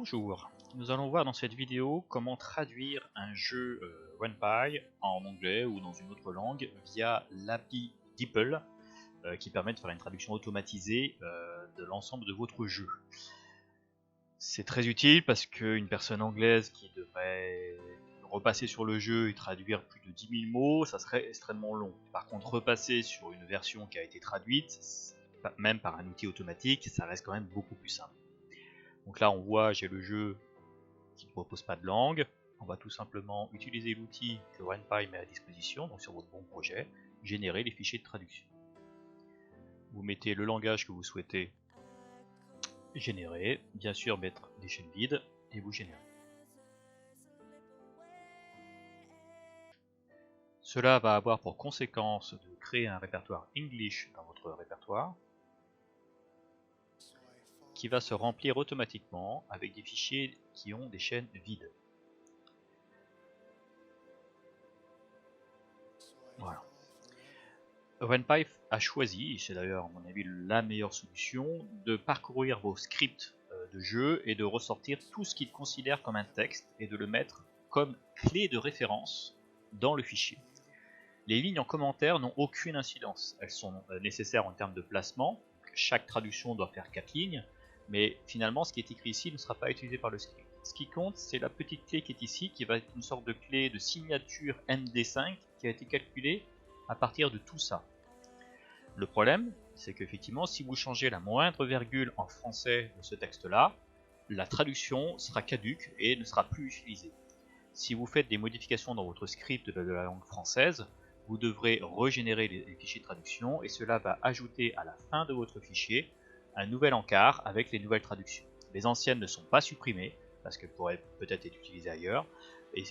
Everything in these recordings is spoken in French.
Bonjour, nous allons voir dans cette vidéo comment traduire un jeu RenPy en anglais ou dans une autre langue via l'API DeepL qui permet de faire une traduction automatisée de l'ensemble de votre jeu. C'est très utile parce qu'une personne anglaise qui devrait repasser sur le jeu et traduire plus de 10 000 mots, ça serait extrêmement long. Par contre, repasser sur une version qui a été traduite, même par un outil automatique, ça reste quand même beaucoup plus simple. Donc là on voit, j'ai le jeu qui ne propose pas de langue. On va tout simplement utiliser l'outil que RenPy met à disposition, donc sur votre bon projet, générer les fichiers de traduction. Vous mettez le langage que vous souhaitez générer, bien sûr mettre des chaînes vides, et vous générez. Cela va avoir pour conséquence de créer un répertoire English dans votre répertoire, qui va se remplir automatiquement avec des fichiers qui ont des chaînes vides. Voilà. RenPy a choisi, et c'est d'ailleurs à mon avis la meilleure solution, de parcourir vos scripts de jeu et de ressortir tout ce qu'il considère comme un texte et de le mettre comme clé de référence dans le fichier. Les lignes en commentaire n'ont aucune incidence, elles sont nécessaires en termes de placement, chaque traduction doit faire 4 lignes, mais finalement ce qui est écrit ici ne sera pas utilisé par le script. Ce qui compte, c'est la petite clé qui est ici, qui va être une sorte de clé de signature MD5 qui a été calculée à partir de tout ça. Le problème, c'est qu'effectivement, si vous changez la moindre virgule en français de ce texte-là, la traduction sera caduque et ne sera plus utilisée. Si vous faites des modifications dans votre script de la langue française, vous devrez régénérer les fichiers de traduction et cela va ajouter à la fin de votre fichier un nouvel encart avec les nouvelles traductions. Les anciennes ne sont pas supprimées parce qu'elles pourraient peut-être être utilisées ailleurs. Et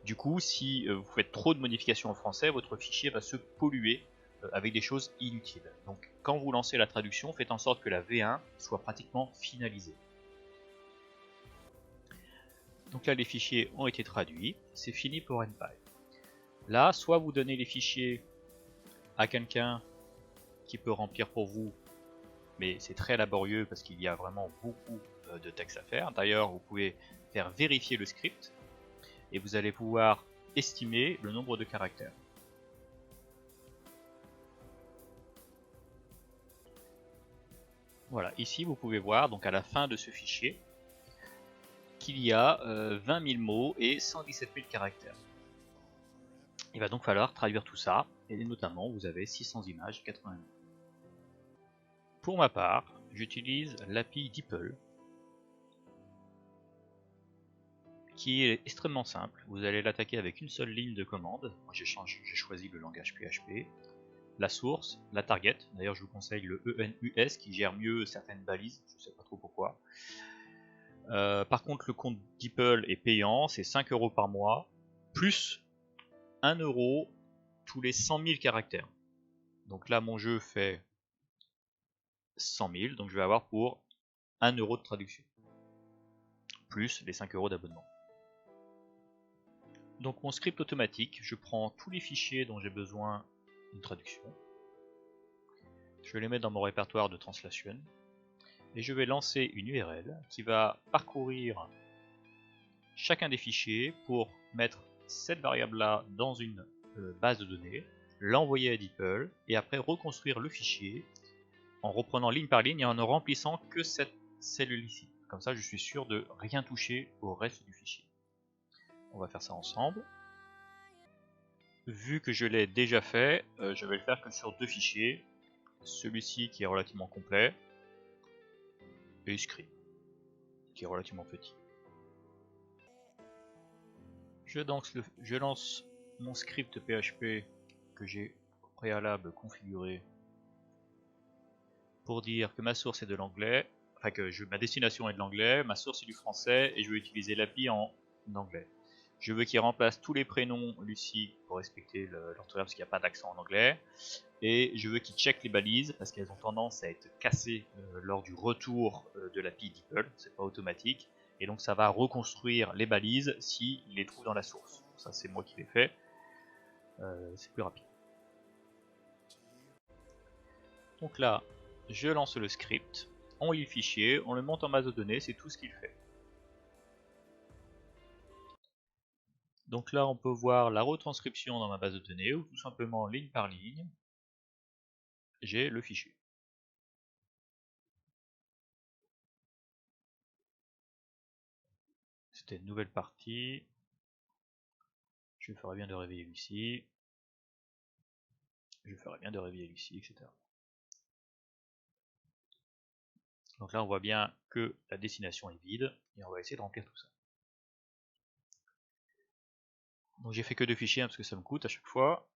du coup, si vous faites trop de modifications en français, votre fichier va se polluer avec des choses inutiles. Donc quand vous lancez la traduction, faites en sorte que la V1 soit pratiquement finalisée. Donc là les fichiers ont été traduits, c'est fini pour RenPy. Là, soit vous donnez les fichiers à quelqu'un qui peut remplir pour vous, mais c'est très laborieux parce qu'il y a vraiment beaucoup de texte à faire. D'ailleurs, vous pouvez faire vérifier le script et vous allez pouvoir estimer le nombre de caractères. Voilà, ici vous pouvez voir donc à la fin de ce fichier qu'il y a 20 000 mots et 117 000 caractères. Il va donc falloir traduire tout ça, et notamment vous avez 600 images et 80 000. Pour ma part, j'utilise l'API DeepL, qui est extrêmement simple. Vous allez l'attaquer avec une seule ligne de commande. Moi j'ai choisi le langage PHP. La source, la target, d'ailleurs je vous conseille le ENUS qui gère mieux certaines balises, je ne sais pas trop pourquoi. Par contre le compte DeepL est payant, c'est 5 € par mois, plus 1 € tous les 100 000 caractères. Donc là mon jeu fait 100 000, donc je vais avoir pour 1 € de traduction, plus les 5 € d'abonnement. Donc mon script automatique, je prends tous les fichiers dont j'ai besoin d'une traduction, je les mets dans mon répertoire de translation, et je vais lancer une URL qui va parcourir chacun des fichiers pour mettre cette variable là dans une base de données, l'envoyer à DeepL et après reconstruire le fichier en reprenant ligne par ligne et en ne remplissant que cette cellule ici. Comme ça je suis sûr de rien toucher au reste du fichier. On va faire ça ensemble. Vu que je l'ai déjà fait, je vais le faire que sur 2 fichiers. Celui-ci qui est relativement complet et script qui est relativement petit. Je lance mon script PHP que j'ai au préalable configuré pour dire que ma source est de l'anglais, enfin que ma destination est de l'anglais, ma source est du français et je veux utiliser l'API en anglais. Je veux qu'il remplace tous les prénoms Lucie pour respecter l'orthographe parce qu'il n'y a pas d'accent en anglais. Et je veux qu'il check les balises parce qu'elles ont tendance à être cassées lors du retour de l'API DeepL, c'est pas automatique. Et donc ça va reconstruire les balises s'il les trouve dans la source. Ça c'est moi qui l'ai fait, c'est plus rapide. Donc là, je lance le script, on lit le fichier, on le monte en base de données, c'est tout ce qu'il fait. Donc là, on peut voir la retranscription dans ma base de données, ou tout simplement ligne par ligne, j'ai le fichier. C'était une nouvelle partie. Je ferais bien de réveiller Lucie. Je ferais bien de réveiller Lucie, etc. Donc là, on voit bien que la destination est vide, et on va essayer de remplir tout ça. Donc j'ai fait que 2 fichiers, hein, parce que ça me coûte à chaque fois.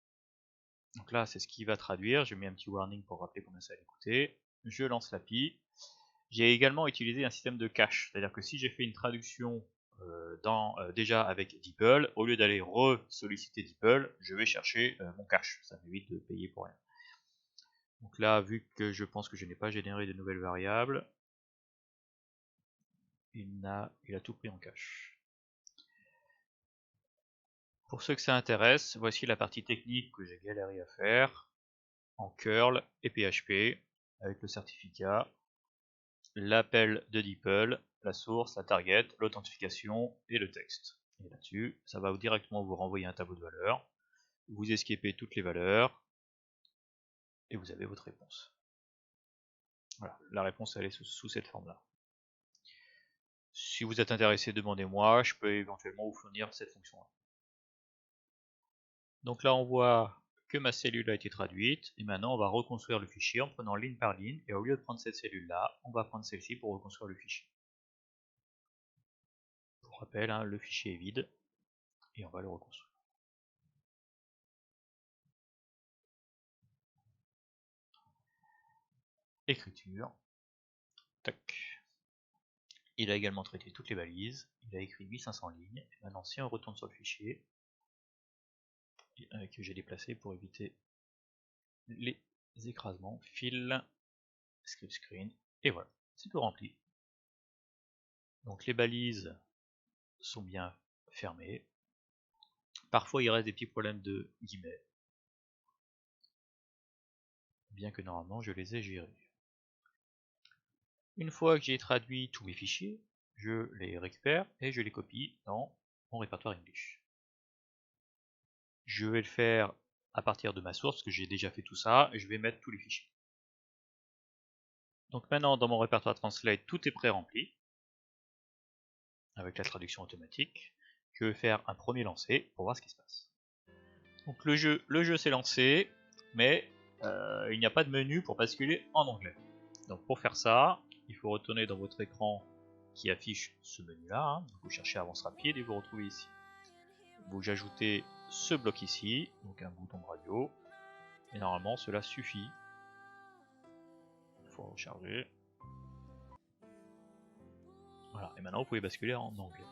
Donc là, c'est ce qui va traduire. Je mets un petit warning pour rappeler combien ça allait coûter. Je lance l'API. J'ai également utilisé un système de cache, c'est-à-dire que si j'ai fait une traduction déjà avec DeepL, au lieu d'aller re-solliciter DeepL, je vais chercher mon cache. Ça m'évite de payer pour rien. Donc là, vu que je pense que je n'ai pas généré de nouvelles variables, il a tout pris en cache. Pour ceux que ça intéresse, voici la partie technique que j'ai galéré à faire en curl et PHP avec le certificat, l'appel de DeepL, la source, la target, l'authentification et le texte. Et là-dessus, ça va directement vous renvoyer un tableau de valeurs. Vous escapez toutes les valeurs et vous avez votre réponse. Voilà, la réponse elle est sous cette forme-là. Si vous êtes intéressé, demandez-moi, je peux éventuellement vous fournir cette fonction-là. Donc là, on voit que ma cellule a été traduite, et maintenant on va reconstruire le fichier en prenant ligne par ligne, et au lieu de prendre cette cellule-là, on va prendre celle-ci pour reconstruire le fichier. Pour rappel, hein, le fichier est vide, et on va le reconstruire. Écriture. Tac. Il a également traité toutes les balises, il a écrit 1500 lignes, et maintenant si on retourne sur le fichier, que j'ai déplacé pour éviter les écrasements, file, script screen, et voilà, c'est tout rempli. Donc les balises sont bien fermées. Parfois il reste des petits problèmes de guillemets, bien que normalement je les ai gérés. Une fois que j'ai traduit tous mes fichiers, je les récupère et je les copie dans mon répertoire English. Je vais le faire à partir de ma source, parce que j'ai déjà fait tout ça, et je vais mettre tous les fichiers. Donc maintenant dans mon répertoire Translate, tout est pré-rempli, avec la traduction automatique. Je vais faire un premier lancer pour voir ce qui se passe. Donc le jeu s'est lancé, mais il n'y a pas de menu pour basculer en anglais. Donc pour faire ça, il faut retourner dans votre écran qui affiche ce menu-là. Hein. Vous cherchez Avance rapide et vous retrouvez ici. Vous ajoutez ce bloc ici, donc un bouton de radio. Et normalement cela suffit. Il faut recharger. Voilà, et maintenant vous pouvez basculer en anglais.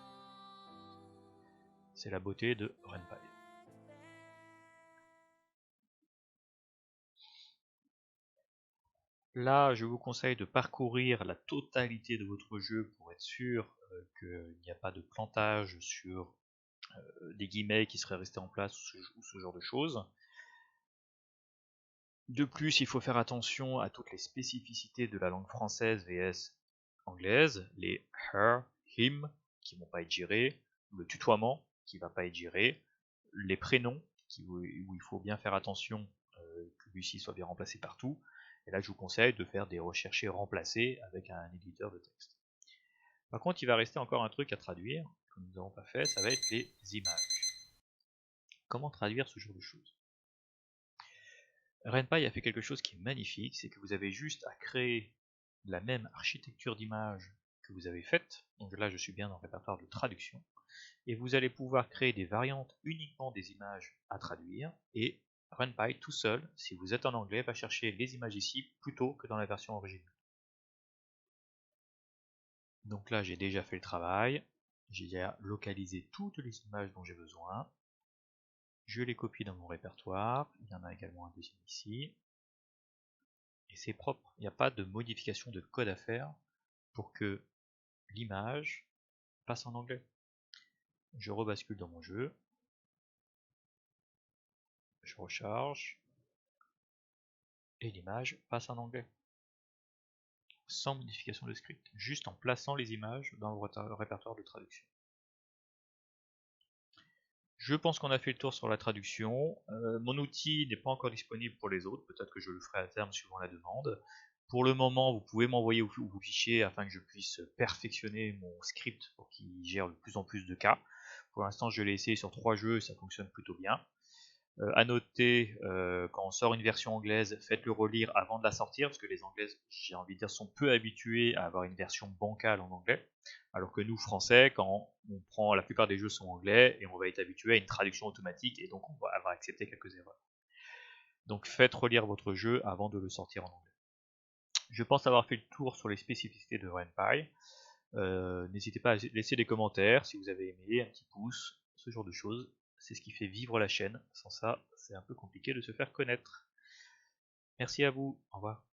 C'est la beauté de RenPy. Là, je vous conseille de parcourir la totalité de votre jeu pour être sûr qu'il n'y a pas de plantage sur des guillemets qui seraient restés en place ou ce genre de choses. De plus, il faut faire attention à toutes les spécificités de la langue française vs anglaise, les her, him qui ne vont pas être gérés, le tutoiement qui ne va pas être géré, les prénoms où il faut bien faire attention que celui-ci soit bien remplacé partout. Et là, je vous conseille de faire des recherches remplacés avec un éditeur de texte. Par contre, il va rester encore un truc à traduire, que nous n'avons pas fait, ça va être les images. Comment traduire ce genre de choses? RenPy a fait quelque chose qui est magnifique, c'est que vous avez juste à créer la même architecture d'image que vous avez faite. Donc là, je suis bien dans le répertoire de traduction. Et vous allez pouvoir créer des variantes uniquement des images à traduire. Et RenPy tout seul, si vous êtes en anglais, va chercher les images ici plutôt que dans la version originale. Donc là, j'ai déjà fait le travail. J'ai déjà localisé toutes les images dont j'ai besoin. Je les copie dans mon répertoire. Il y en a également un deuxième ici. Et c'est propre. Il n'y a pas de modification de code à faire pour que l'image passe en anglais. Je rebascule dans mon jeu. Je recharge. Et l'image passe en anglais. Sans modification de script. Juste en plaçant les images dans le répertoire de traduction. Je pense qu'on a fait le tour sur la traduction. Mon outil n'est pas encore disponible pour les autres, peut-être que je le ferai à terme suivant la demande. Pour le moment, vous pouvez m'envoyer vos fichiers afin que je puisse perfectionner mon script pour qu'il gère de plus en plus de cas. Pour l'instant, je l'ai essayé sur 3 jeux et ça fonctionne plutôt bien. À noter, quand on sort une version anglaise, faites-le relire avant de la sortir, parce que les anglaises, j'ai envie de dire, sont peu habituées à avoir une version bancale en anglais, alors que nous, français, quand on prend, la plupart des jeux sont anglais, et on va être habitué à une traduction automatique, et donc on va avoir accepté quelques erreurs. Donc faites relire votre jeu avant de le sortir en anglais. Je pense avoir fait le tour sur les spécificités de RenPy. N'hésitez pas à laisser des commentaires si vous avez aimé, un petit pouce, ce genre de choses. C'est ce qui fait vivre la chaîne. Sans ça, c'est un peu compliqué de se faire connaître. Merci à vous. Au revoir.